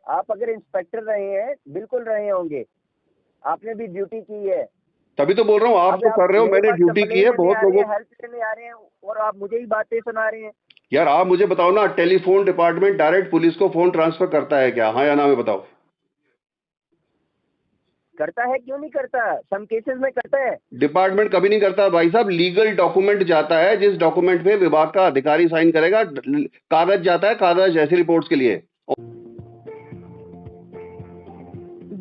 आप अगर इंस्पेक्टर रहे हैं, बिल्कुल रहे होंगे, आपने भी ड्यूटी की है। तभी तो बोल रहा हूँ, आप अब तो आप कर रहे हो, मेरे मैंने पास ड्यूटी की कंप्लेन है लेने बहुत आ रहे लोगों। हैं, हेल्प लेने आ रहे हैं, और आप मुझे ही बातें सुना रहे हैं। यार आप मुझे बताओ ना, टेलीफोन डिपार्टमेंट डायरेक्ट पुलिस को फोन ट्रांसफर करता है क्या? हाँ या ना में बताओ। करता है, क्यों नहीं करता, सम केसेस में करता है। डिपार्टमेंट कभी नहीं करता भाई साहब। लीगल डॉक्यूमेंट जाता है, जिस डॉक्यूमेंट पे विभाग का अधिकारी साइन करेगा, कागज जाता है, कागज ऐसी रिपोर्ट्स के लिए।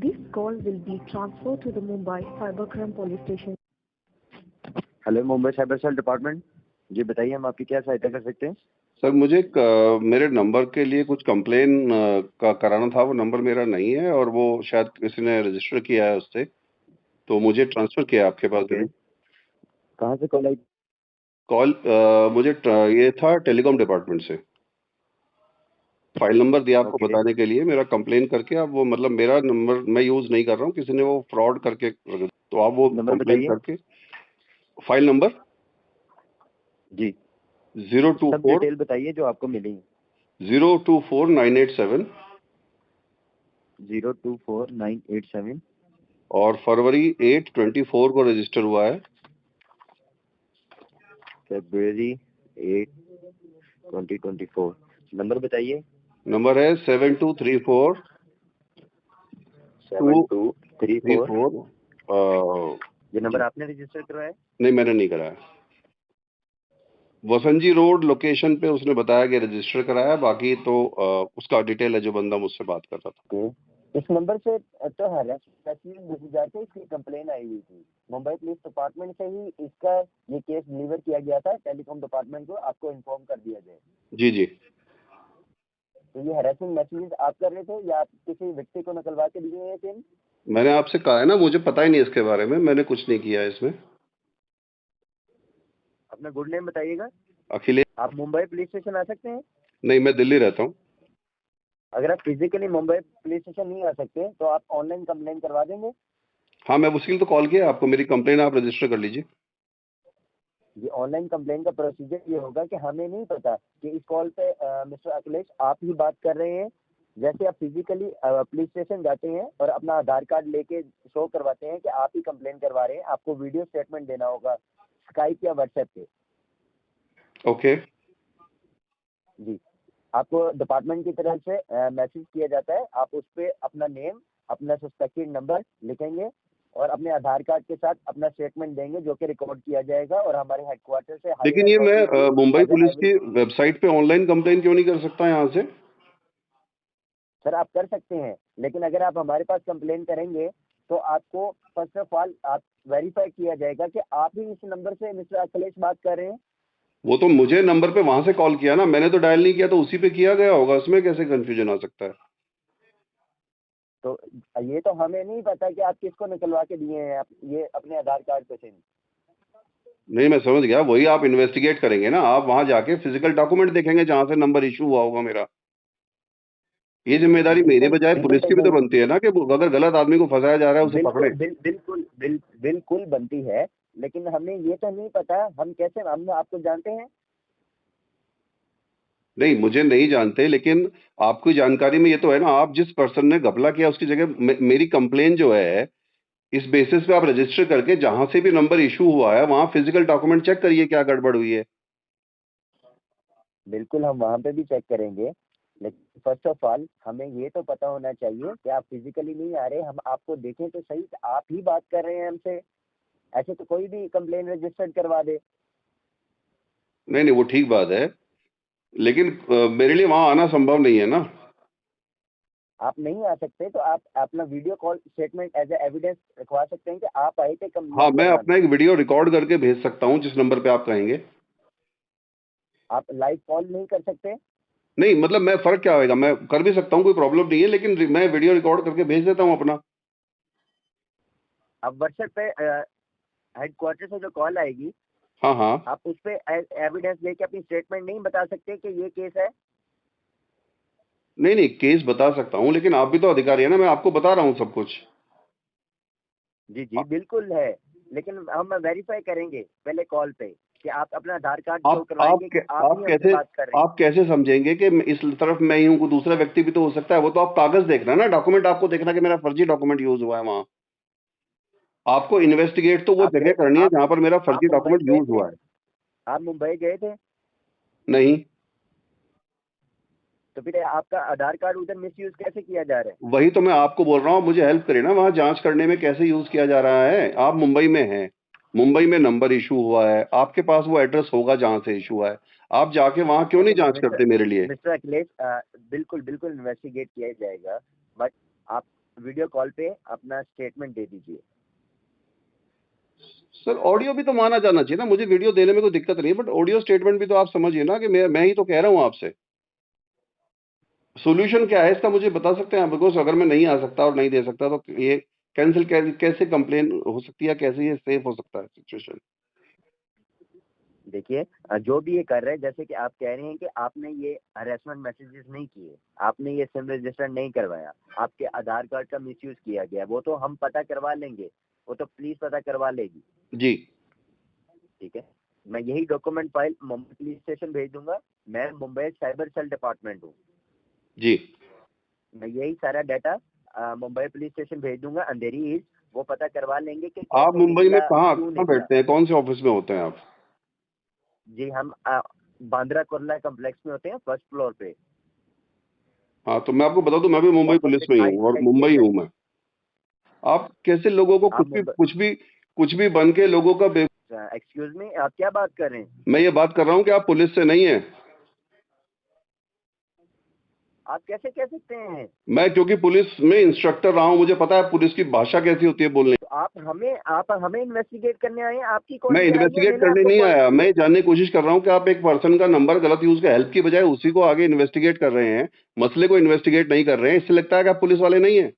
This call will be transferred to the Mumbai Cybercrime Police Station. Hello, Mumbai cyber cell department, जी बताइए, हम आपकी क्या सहायता कर सकते हैं। सर मुझे मेरे नंबर के लिए कुछ कंप्लेन का कराना था। वो नंबर मेरा नहीं है और वो शायद किसी ने रजिस्टर किया है उससे, तो मुझे ट्रांसफर किया आपके पास। ओके, कहाँ से कॉल आई। कॉल मुझे ये था टेलीकॉम डिपार्टमेंट से। फाइल नंबर दिया आपको ओके, बताने के लिए, मेरा कंप्लेन करके आप वो, मतलब मेरा नंबर मैं यूज नहीं कर रहा हूँ, किसी ने वो फ्रॉड करके, तो आप वो नंबर कंप्लेन बताइए। करके। फाइल नंबर जी, सब 024 डिटेल बताइए जो आपको मिली। 024,987 024,987 और फरवरी 8/24 को रजिस्टर हुआ है। February 8, 2024। नंबर बताइए। नंबर है 7234 7234। 234। ये नंबर जी, आपने रजिस्टर करवाया है? नहीं मैंने नहीं कराया। वसंत जी रोड लोकेशन पे उसने बताया कि रजिस्टर कराया, बाकी तो उसका डिटेल है जो बंदा मुझसे बात कर रहा था। ओके, इस नंबर से तो हरासमेंट भेजी जाती है, इसकी कंप्लेन आई हुई थी मुंबई पुलिस डिपार्टमेंट से ही। इसका ये केस डिलीवर किया गया था टेलीकॉम डिपार्टमेंट को, आपको इन्फॉर्म कर दिया जाए। जी जी। तो ये हरासमेंट मैसेजेस आप कर रहे थे या आप किसी व्यक्ति को निकलवा के दिए हैं सिम? मैंने आपसे कहा है ना, मुझे पता ही नहीं इसके बारे में, मैंने कुछ नहीं किया है इसमें। अपना गुड नेम बताइएगा। अखिलेश। आप मुंबई पुलिस स्टेशन आ सकते हैं। नहीं, मैं दिल्ली रहता हूँ। अगर आप फिजिकली मुंबई पुलिस स्टेशन नहीं आ सकते तो आप ऑनलाइन कंप्लेन करवा देंगे। हाँ, मैं उसके लिए तो कॉल किया आपको, मेरी कंप्लेन आप रजिस्टर कर लीजिए। ये ऑनलाइन कंप्लेन का प्रोसीजर ये होगा कि हमें नहीं पता कि इस कॉल पे मिस्टर अखिलेश आप ही बात कर रहे हैं। जैसे आप फिजिकली पुलिस स्टेशन जाते हैं और अपना आधार कार्ड लेके शो करवाते हैं कि आप ही कंप्लेन करवा रहे हैं, आपको वीडियो स्टेटमेंट देना होगा स्काइप या व्हाट्सएप पे। ओके। जी, आपको डिपार्टमेंट की तरफ से मैसेज किया जाता है, आप उस पर अपना नेम, अपना सस्पेक्टेड नंबर लिखेंगे और अपने आधार कार्ड के साथ अपना स्टेटमेंट देंगे, जो कि रिकॉर्ड किया जाएगा और हमारे हेडक्वार्टर से हायर लेकिन ये मैं authority Mumbai as police evidence. की वेबसाइट पे ऑनलाइन कंप्लेन क्यों नहीं कर सकता यहाँ से? सर आप कर सकते हैं, लेकिन अगर आप हमारे पास कंप्लेन करेंगे तो आपको फर्स्ट ऑफ ऑल आप वेरीफाई किया जाएगा कि आप ही इस नंबर से मिस्टर अखिलेश बात कर रहे हैं। वो तो मुझे नंबर पे वहां से कॉल किया ना, मैंने तो डायल नहीं किया, तो उसी पे किया गया होगा, उसमें कैसे कंफ्यूजन आ सकता है? तो ये तो हमें नहीं पता कि आप किसको निकलवा के दिए हैं, आप ये अपने आधार कार्ड पे से। नहीं, मैं समझ गया, वही आप इन्वेस्टिगेट करेंगे ना, आप वहां जाके फिजिकल डॉक्यूमेंट देखेंगे जहां से नंबर इशू हुआ होगा मेरा। ये जिम्मेदारी मेरे बिल्कुल बजाय बिल्कुल पुलिस की भी तो देखेंगे। बनती है ना, कि अगर गलत आदमी को फंसाया जा रहा है उसे बिल्कुल पकड़े। बिल्कुल बनती है, लेकिन हमें ये तो नहीं पता, हम कैसे, हम आपको जानते हैं। नहीं, मुझे नहीं जानते, लेकिन आपकी जानकारी में ये तो है ना, आप जिस पर्सन ने घपला किया उसकी जगह मेरी कंप्लेन जो है, इस बेसिस पे आप रजिस्टर करके जहां से भी नंबर इशू हुआ है वहां फिजिकल डॉक्यूमेंट चेक करिए क्या गड़बड़ हुई है। बिल्कुल हम वहां पे भी चेक करेंगे, लेकिन फर्स्ट ऑफ ऑल हमें ये तो पता होना चाहिए कि आप फिजिकली नहीं आ रहे, हम आपको देखें तो सही कि आप ही बात कर रहे हैं हमसे। ऐसे तो कोई भी कंप्लेन रजिस्टर्ड करवा दे। नहीं नहीं, वो ठीक बात है, लेकिन मेरे लिए वहां आना संभव नहीं है ना। आप नहीं आ सकते तो आप अपना video call statement as a evidence रखवा सकते हैं कि आप आए थे हाँ, कंप्लेन मैं करवाने। अपना एक वीडियो रिकॉर्ड करके भेज सकता हूँ जिस नंबर पे आप कहेंगे। आप लाइव कॉल नहीं कर सकते। नहीं मतलब, मैं फर्क क्या होएगा, मैं कर भी सकता हूँ, कोई प्रॉब्लम नहीं है, लेकिन मैं वीडियो रिकॉर्ड करके भेज देता हूँ अपना। आप व्हाट्सएप पे हेडक्वार्टर से जो कॉल आएगी, हाँ हाँ। आप उस पे एविडेंस लेके अपनी स्टेटमेंट नहीं बता सकते कि ये केस है। नहीं नहीं, केस बता सकता हूँ, लेकिन आप भी तो अधिकारी है ना, मैं आपको बता रहा हूँ सब कुछ। जी जी बिल्कुल है, लेकिन हम वेरीफाई करेंगे पहले कॉल पे। कि आप अपना आधार कार्ड शो करवाएंगे कि आप ही हमसे बात कर रहे हैं। आप कैसे समझेंगे कि इस तरफ मैं ही हूँ, कोई दूसरा व्यक्ति भी तो हो सकता है? वो तो आप कागज देखना ना, डॉक्यूमेंट आपको देखना कि मेरा फर्जी डॉक्यूमेंट यूज हुआ है वहां। आपको इन्वेस्टिगेट तो वो आप जगह गए करनी है जहां पर मेरा आप फर्जी मुंबई डॉक्यूमेंट गए यूज थे? हुआ है। आप मुंबई गए थे? नहीं, तो फिर आपका आधार कार्ड उधर मिसयूज कैसे किया जा रहा है? वही तो मैं आपको बोल रहा हूँ, मुझे हेल्प करिए ना, वहां जांच करने में कैसे यूज किया जा रहा है। आप मुंबई में हैं, मुंबई में नंबर इशू हुआ है, आपके पास वो एड्रेस होगा जहां से इशू हुआ है, आप जाके वहां क्यों नहीं देखिए जांच करते मेरे लिए? मिस्टर अखिलेश, बिल्कुल बिल्कुल इन्वेस्टिगेट किया जाएगा, बट आप वीडियो कॉल पे अपना स्टेटमेंट दे दीजिए। सर ऑडियो भी तो माना जाना चाहिए ना, मुझे वीडियो देने में कोई दिक्कत नहीं है, बट ऑडियो स्टेटमेंट भी तो आप समझिए ना कि मैं ही तो कह रहा हूँ आपसे। सोल्यूशन क्या है इसका, मुझे बता सकते हैं आप? बिकॉज अगर मैं नहीं आ सकता और नहीं दे सकता तो ये कैंसिल कैसे कंप्लेन हो सकती है, कैसे ये सेफ हो सकता है सिचुएशन? देखिए, जो भी ये कर रहे हैं, जैसे कि आप कह रहे हैं कि आपने ये हरेसमेंट मैसेजेस नहीं किए, आपने ये सिम रजिस्टर नहीं करवाया, आपके आधार कार्ड का मिसयूज किया गया, वो तो हम पता करवा लेंगे, वो तो पुलिस पता करवा लेगी। जी ठीक है, मैं यही document file Mumbai police station भेज दूंगा। मैं मुंबई साइबर सेल डिपार्टमेंट हूँ, जी। मैं यही सारा डाटा मुंबई पुलिस स्टेशन भेज दूंगा। अंधेरी ईस्ट वो पता करवा लेंगे कि आप कैसे मुंबई में निकला, कहाँ क्यों कहाँ निकला। बैठते हैं, कौन से ऑफिस में होते हैं आप? जी, हम बांद्रा कुर्ला कॉम्प्लेक्स में होते हैं, फर्स्ट फ्लोर पे। हाँ तो मैं आपको बता दूं, मैं भी मुंबई बहुत पुलिस में ही हूँ और मुंबई हूँ मैं। आप कैसे लोगों को आप मुंबई, कुछ भी बन के लोगों का एक्सक्यूज मी, आप क्या बात कर रहे हैं? मैं ये बात कर रहा हूँ कि आप पुलिस से नहीं है। आप कैसे कह सकते हैं? मैं क्योंकि पुलिस में इंस्ट्रक्टर रहा हूँ, मुझे पता है पुलिस की भाषा कैसी होती है बोलने। तो आप हमें इन्वेस्टिगेट करने आए हैं? आपकी कौन मैं सी आई है? इन्वेस्टिगेट मैंने करने आपको नहीं कॉल आया, की मैं है? ये जानने की कोशिश कर रहा हूँ कि आप एक पर्सन का नंबर गलत यूज का हेल्प की बजाय उसी को आगे इन्वेस्टिगेट कर रहे हैं, मसले को इन्वेस्टिगेट नहीं कर रहे हैं। इससे लगता है कि आप पुलिस वाले नहीं है।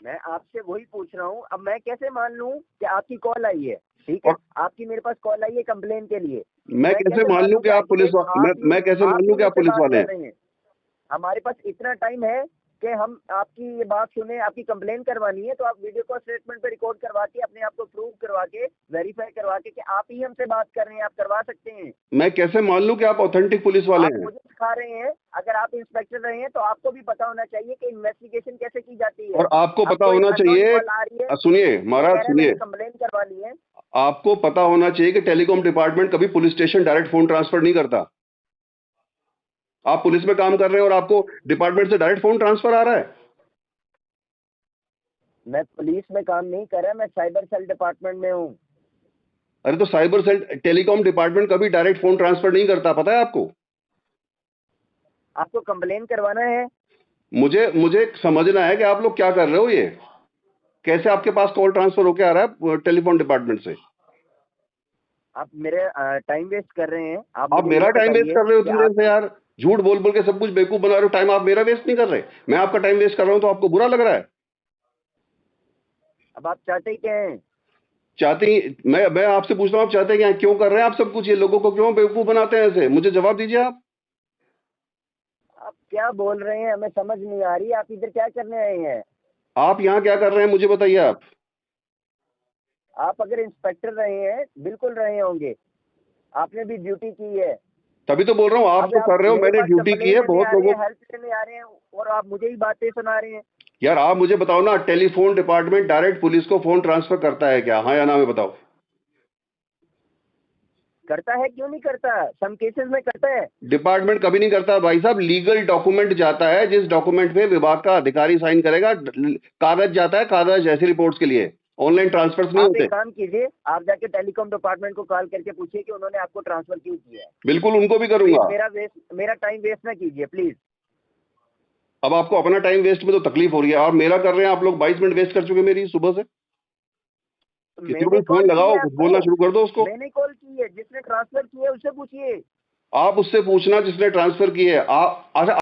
मैं आपसे वही पूछ रहा हूँ, अब मैं कैसे मान लूँ कि आपकी कॉल आई है? ठीक है, और आपकी मेरे पास कॉल आई है कंप्लेन के लिए, मैं मैं कैसे कैसे मान मान लूं लूँ कि कि आप अखिलेश मैं कैसे मान आप लूं ही कि आप मुझसे पुलिस बात वाले कर हैं? रहे हैं? हमारे पास इतना टाइम है कि हम आपकी ये बात सुने, आपकी कंप्लेन करवानी है तो आप वीडियो कॉल स्टेटमेंट पे रिकॉर्ड करवा के अपने आप को प्रूव करवा के वेरीफाई करवा के कि आप ही हमसे बात कर रहे हैं, आप करवा सकते हैं। मैं कैसे मान लूं कि आप ऑथेंटिक पुलिस वाले आप हैं? मुझे सिखा रहे हैं? अगर आप इंस्पेक्टर रहे हैं तो आपको भी पता होना चाहिए कि इन्वेस्टिगेशन कैसे की जाती है। और आपको अब पता कोई होना अननोन चाहिए, कॉल आ रही है, सुनिए वो महाराज कह रहा है मैंने सुनिए, कंप्लेन करवानी है। आपको पता होना चाहिए कि टेलीकॉम डिपार्टमेंट कभी police station direct phone transfer नहीं करता। आप पुलिस में काम कर रहे हैं और आपको डिपार्टमेंट से डायरेक्ट फोन ट्रांसफर आ रहा है। मैं पुलिस में काम नहीं कर रहा, मैं साइबर सेल डिपार्टमेंट में हूँ। अरे तो साइबर सेल टेलीकॉम डिपार्टमेंट कभी डायरेक्ट फोन ट्रांसफर नहीं करता, पता है आपको? आपको कंप्लेन करवाना है? मुझे मुझे समझना है कि आप लोग क्या कर रहे हो, ये कैसे आपके पास कॉल ट्रांसफर होके आ रहा है टेलीफोन डिपार्टमेंट से? आप मेरे टाइम वेस्ट कर रहे हैं। आप आप मुझे मेरा ये टाइम वेस्ट बताइए कर रहे हो कि इतनी देर से आपकी, यार, झूठ बोल बोल के सब कुछ बेवकूफ बना रहे हो। टाइम आप मेरा वेस्ट नहीं कर रहे, मैं आपका टाइम वेस्ट कर रहा हूं तो आपको बुरा लग रहा है? अब आप चाहते ही क्या हैं? चाहते ही मैं आपसे पूछ रहा हूँ, आप चाहते हैं क्यों कर रहे हैं आप सब कुछ? ये लोगों को क्यों बेवकूफ बनाते हैं ऐसे, मुझे जवाब दीजिए आप। आप क्या बोल रहे हैं हमें समझ नहीं आ रही। आप इधर क्या करने आए हैं? आप यहाँ क्या कर रहे हैं मुझे बताइए आप। आप अगर इंस्पेक्टर रहे हैं, बिल्कुल रहे होंगे, आपने भी ड्यूटी की है। तभी तो बोल रहा हूँ, आप अब तो आप कर रहे हो, मेरे मैंने पास ड्यूटी की कंप्लेन है लेने बहुत आ रहे लोगों। हैं, हेल्प लेने आ रहे हैं, और आप मुझे ही बातें सुना रहे हैं। यार आप मुझे बताओ ना, टेलीफोन डिपार्टमेंट डायरेक्ट पुलिस को फोन ट्रांसफर करता है क्या, हाँ या ना में बताओ? करता है, क्यों नहीं करता? सम केसेस में करता है। डिपार्टमेंट कभी नहीं करता भाई साहब, लीगल डॉक्यूमेंट जाता है, जिस डॉक्यूमेंट पे विभाग का अधिकारी साइन करेगा, कागज जाता है, कागज ऐसी रिपोर्ट्स के लिए, ऑनलाइन ट्रांसफर्स नहीं आप एक होते। काम कीजिए, आप जाके टेलीकॉम डिपार्टमेंट को कॉल करके पूछिए कि उन्होंने आपको ट्रांसफर क्यों किया है। बिल्कुल उनको भी प्लीज करूंगा। मेरा टाइम वेस्ट ना कीजिए प्लीज। अब आपको अपना टाइम वेस्ट में तो तकलीफ हो रही है और मेरा कर रहे हैं आप लोग। 22 मिनट वेस्ट कर चुके मेरी सुबह से। तो किसी को भी मैंने फोन कॉल की लगाओ, है कुछ बोलना आपको, शुरू कर दो उसको। मैंने कॉल की है, जिसने ट्रांसफर किया है उससे पूछिए। आप उससे पूछना जिसने ट्रांसफर की है। आप अच्छा